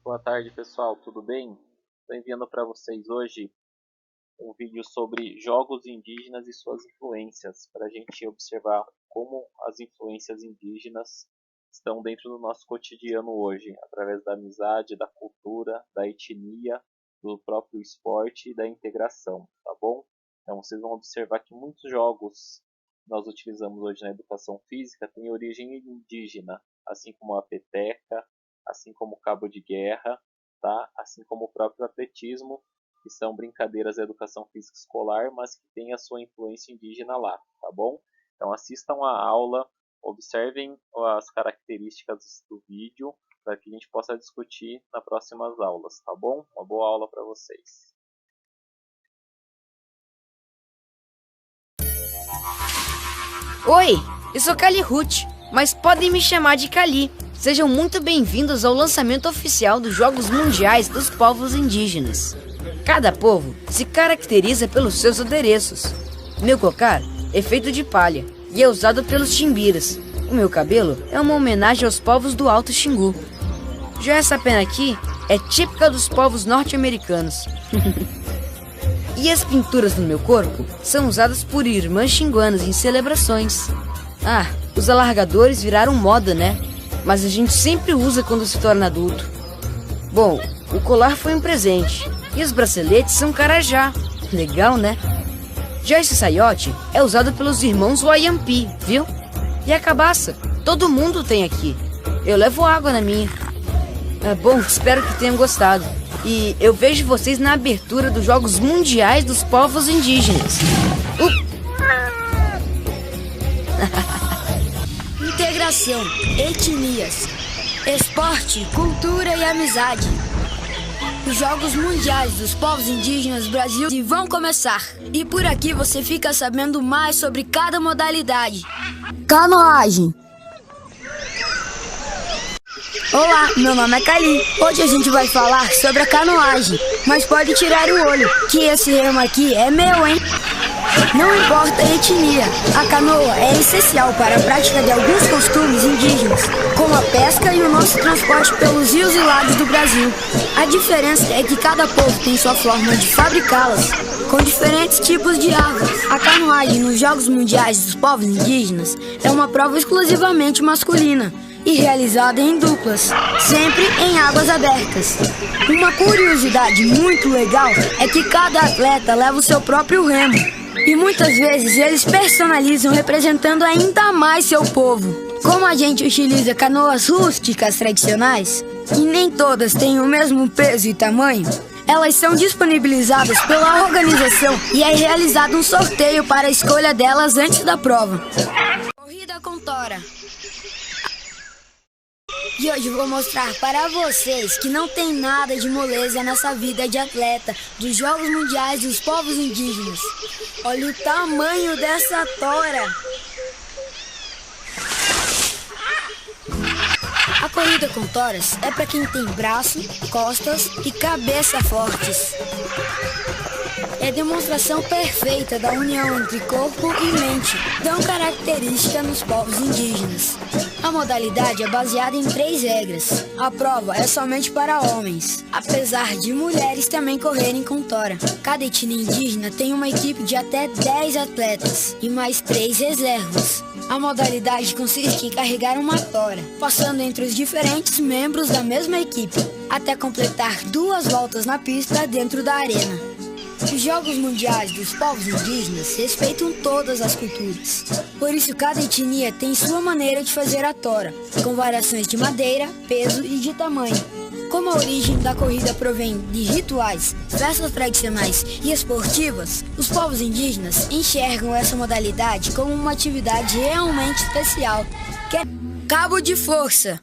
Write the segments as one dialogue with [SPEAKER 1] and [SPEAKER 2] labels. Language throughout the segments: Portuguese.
[SPEAKER 1] Boa tarde, pessoal, tudo bem? Estou enviando para vocês hoje um vídeo sobre jogos indígenas e suas influências, para a gente observar como as influências indígenas estão dentro do nosso cotidiano hoje, através da amizade, da cultura, da etnia, do próprio esporte e da integração, tá bom? Então vocês vão observar que muitos jogos que nós utilizamos hoje na educação física têm origem indígena, assim como a peteca, assim como o cabo de guerra, tá? Assim como o próprio atletismo, que são brincadeiras da educação física escolar, mas que tem a sua influência indígena lá, tá bom? Então assistam a aula, observem as características do vídeo, para que a gente possa discutir nas próximas aulas, tá bom? Uma boa aula para vocês.
[SPEAKER 2] Oi, eu sou Kali Ruth, mas podem me chamar de Kali. Sejam muito bem-vindos ao lançamento oficial dos Jogos Mundiais dos Povos Indígenas. Cada povo se caracteriza pelos seus adereços. Meu cocar é feito de palha e é usado pelos timbiras. O meu cabelo é uma homenagem aos povos do Alto Xingu. Já essa pena aqui é típica dos povos norte-americanos. E as pinturas no meu corpo são usadas por irmãs xinguanas em celebrações. Os alargadores viraram moda, né? Mas a gente sempre usa quando se torna adulto. Bom, o colar foi um presente. E os braceletes são carajá. Legal, né? Já esse saiote é usado pelos irmãos Wayampi, viu? E a cabaça? Todo mundo tem aqui. Eu levo água na minha. Bom, espero que tenham gostado. E eu vejo vocês na abertura dos Jogos Mundiais dos Povos Indígenas.
[SPEAKER 3] Integração, etnias, esporte, cultura e amizade. Os Jogos Mundiais dos Povos Indígenas do Brasil vão começar. E por aqui você fica sabendo mais sobre cada modalidade. Canoagem. Olá, meu nome é Kali. Hoje a gente vai falar sobre a canoagem. Mas pode tirar o olho, que esse remo aqui é meu, hein? Não importa a etnia, a canoa é essencial para a prática de alguns costumes indígenas, como a pesca e o nosso transporte pelos rios e lagos do Brasil. A diferença é que cada povo tem sua forma de fabricá-las, com diferentes tipos de árvores. A canoagem nos Jogos Mundiais dos Povos Indígenas é uma prova exclusivamente masculina e realizada em duplas, sempre em águas abertas. Uma curiosidade muito legal é que cada atleta leva o seu próprio remo. E muitas vezes eles personalizam representando ainda mais seu povo. Como a gente utiliza canoas rústicas tradicionais, e nem todas têm o mesmo peso e tamanho, elas são disponibilizadas pela organização e é realizado um sorteio para a escolha delas antes da prova. Corrida com tora. E hoje vou mostrar para vocês que não tem nada de moleza nessa vida de atleta dos Jogos Mundiais dos Povos Indígenas. Olha o tamanho dessa tora! A corrida com toras é para quem tem braço, costas e cabeça fortes. É a demonstração perfeita da união entre corpo e mente, tão característica nos povos indígenas. A modalidade é baseada em 3 regras. A prova é somente para homens, apesar de mulheres também correrem com tora. Cada etnia indígena tem uma equipe de até 10 atletas e mais 3 reservas. A modalidade consiste em carregar uma tora, passando entre os diferentes membros da mesma equipe, até completar 2 voltas na pista dentro da arena. Os Jogos Mundiais dos Povos Indígenas respeitam todas as culturas. Por isso, cada etnia tem sua maneira de fazer a tora, com variações de madeira, peso e de tamanho. Como a origem da corrida provém de rituais, festas tradicionais e esportivas, os povos indígenas enxergam essa modalidade como uma atividade realmente especial, que é cabo de força.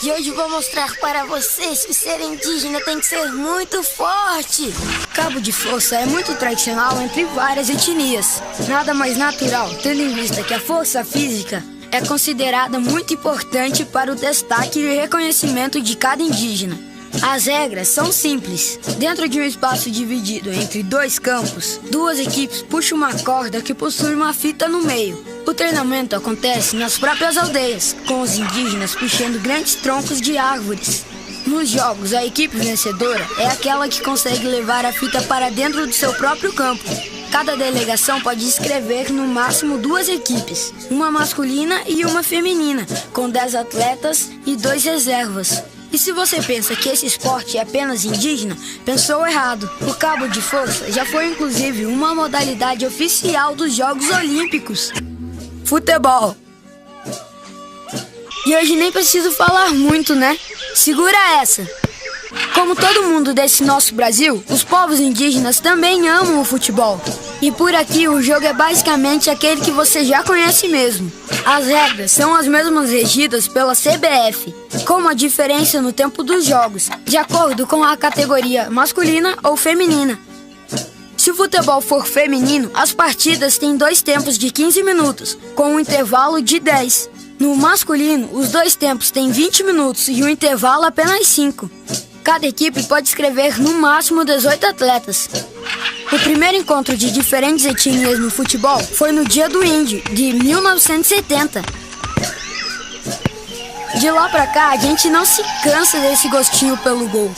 [SPEAKER 3] E hoje vou mostrar para vocês que ser indígena tem que ser muito forte. Cabo de força é muito tradicional entre várias etnias. Nada mais natural, tendo em vista que a força física é considerada muito importante para o destaque e reconhecimento de cada indígena. As regras são simples. Dentro de um espaço dividido entre 2 campos, 2 equipes puxam uma corda que possui uma fita no meio. O treinamento acontece nas próprias aldeias, com os indígenas puxando grandes troncos de árvores. Nos jogos, a equipe vencedora é aquela que consegue levar a fita para dentro do seu próprio campo. Cada delegação pode inscrever no máximo 2 equipes, uma masculina e uma feminina, com 10 atletas e 2 reservas. E se você pensa que esse esporte é apenas indígena, pensou errado. O cabo de força já foi inclusive uma modalidade oficial dos Jogos Olímpicos. Futebol. E hoje nem preciso falar muito, né? Segura essa! Como todo mundo desse nosso Brasil, os povos indígenas também amam o futebol. E por aqui o jogo é basicamente aquele que você já conhece mesmo. As regras são as mesmas regidas pela CBF, com uma diferença no tempo dos jogos, de acordo com a categoria masculina ou feminina. Se o futebol for feminino, as partidas têm 2 tempos de 15 minutos, com um intervalo de 10. No masculino, os 2 tempos têm 20 minutos e o intervalo apenas 5. Cada equipe pode inscrever no máximo 18 atletas. O primeiro encontro de diferentes etnias no futebol foi no Dia do Índio, de 1970. De lá pra cá, a gente não se cansa desse gostinho pelo gol.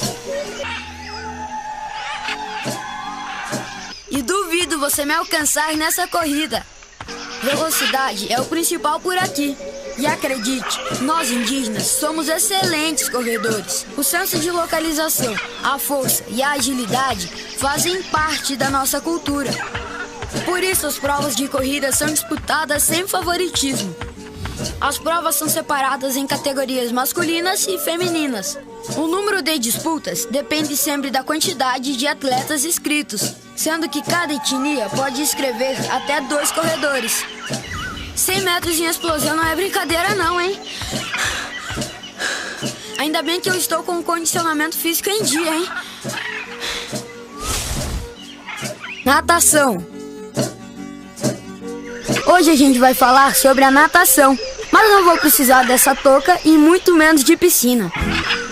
[SPEAKER 3] E duvido você me alcançar nessa corrida. Velocidade é o principal por aqui. E acredite, nós indígenas somos excelentes corredores. O senso de localização, a força e a agilidade fazem parte da nossa cultura. Por isso as provas de corrida são disputadas sem favoritismo. As provas são separadas em categorias masculinas e femininas. O número de disputas depende sempre da quantidade de atletas inscritos, sendo que cada etnia pode inscrever até 2 corredores. 100 metros em explosão não é brincadeira não, hein? Ainda bem que eu estou com o condicionamento físico em dia, hein? Natação. Hoje a gente vai falar sobre a natação, mas não vou precisar dessa touca e muito menos de piscina.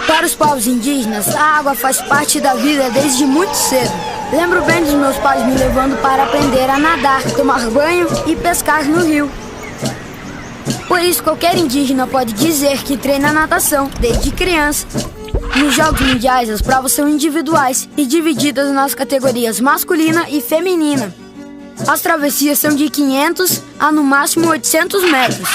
[SPEAKER 3] Para os povos indígenas, a água faz parte da vida desde muito cedo. Lembro bem dos meus pais me levando para aprender a nadar, tomar banho e pescar no rio. Por isso, qualquer indígena pode dizer que treina natação desde criança. Nos Jogos Mundiais, as provas são individuais e divididas nas categorias masculina e feminina. As travessias são de 500 a no máximo 800 metros.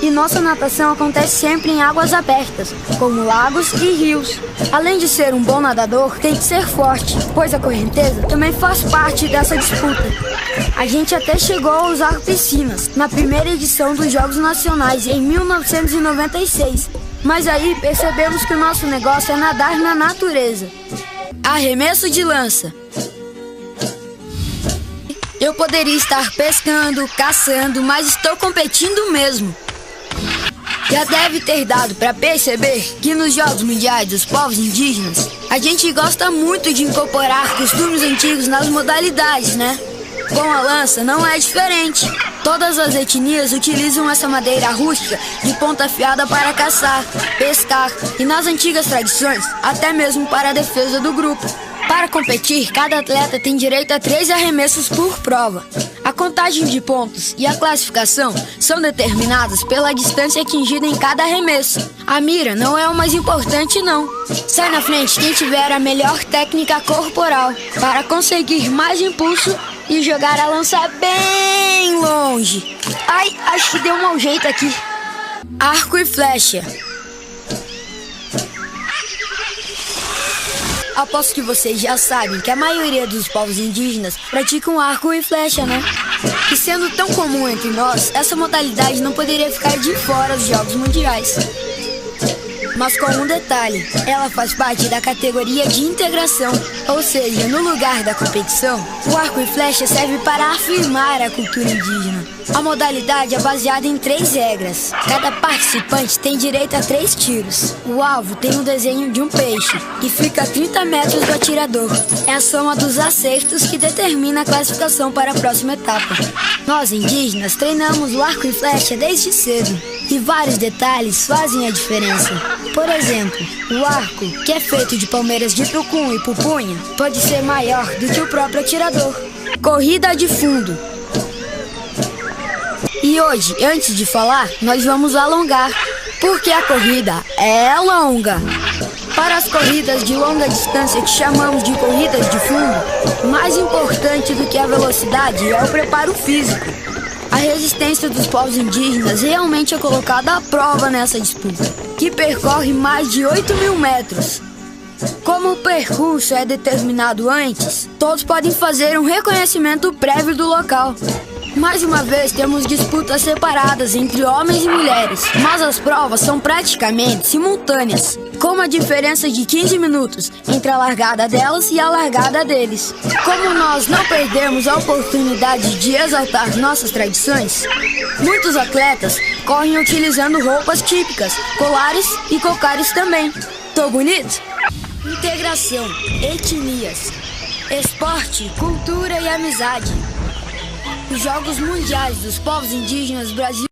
[SPEAKER 3] E nossa natação acontece sempre em águas abertas, como lagos e rios. Além de ser um bom nadador, tem que ser forte, pois a correnteza também faz parte dessa disputa. A gente até chegou a usar piscinas na primeira edição dos Jogos Nacionais, em 1996. Mas aí percebemos que o nosso negócio é nadar na natureza. Arremesso de lança. Eu poderia estar pescando, caçando, mas estou competindo mesmo. Já deve ter dado para perceber que nos Jogos Mundiais dos Povos Indígenas, a gente gosta muito de incorporar costumes antigos nas modalidades, né? Com a lança não é diferente. Todas as etnias utilizam essa madeira rústica de ponta afiada para caçar, pescar e, nas antigas tradições, até mesmo para a defesa do grupo. Para competir, cada atleta tem direito a 3 arremessos por prova. A contagem de pontos e a classificação são determinadas pela distância atingida em cada arremesso. A mira não é o mais importante, não. Sai na frente quem tiver a melhor técnica corporal para conseguir mais impulso e jogar a lança bem longe. Ai, acho que deu um mau jeito aqui. Arco e flecha. Aposto que vocês já sabem que a maioria dos povos indígenas praticam arco e flecha, né? E sendo tão comum entre nós, essa modalidade não poderia ficar de fora dos Jogos Mundiais. mas com um detalhe: ela faz parte da categoria de integração, ou seja, no lugar da competição, o arco e flecha serve para afirmar a cultura indígena. A modalidade é baseada em 3 regras. Cada participante tem direito a 3 tiros. O alvo tem um desenho de um peixe e fica a 30 metros do atirador. É a soma dos acertos que determina a classificação para a próxima etapa. Nós, indígenas, treinamos o arco e flecha desde cedo e vários detalhes fazem a diferença. Por exemplo, o arco, que é feito de palmeiras de tucum e pupunha, pode ser maior do que o próprio atirador. Corrida de fundo. E hoje, antes de falar, nós vamos alongar, porque a corrida é longa. Para as corridas de longa distância que chamamos de corridas de fundo, mais importante do que a velocidade é o preparo físico. A resistência dos povos indígenas realmente é colocada à prova nessa disputa, que percorre mais de 8.000 metros. Como o percurso é determinado antes, todos podem fazer um reconhecimento prévio do local. Mais uma vez, temos disputas separadas entre homens e mulheres, mas as provas são praticamente simultâneas, com uma diferença de 15 minutos entre a largada delas e a largada deles. Como nós não perdemos a oportunidade de exaltar nossas tradições, muitos atletas correm utilizando roupas típicas, colares e cocares também. Tô bonito? Integração, etnias, esporte, cultura e amizade. Os Jogos Mundiais dos Povos Indígenas Brasil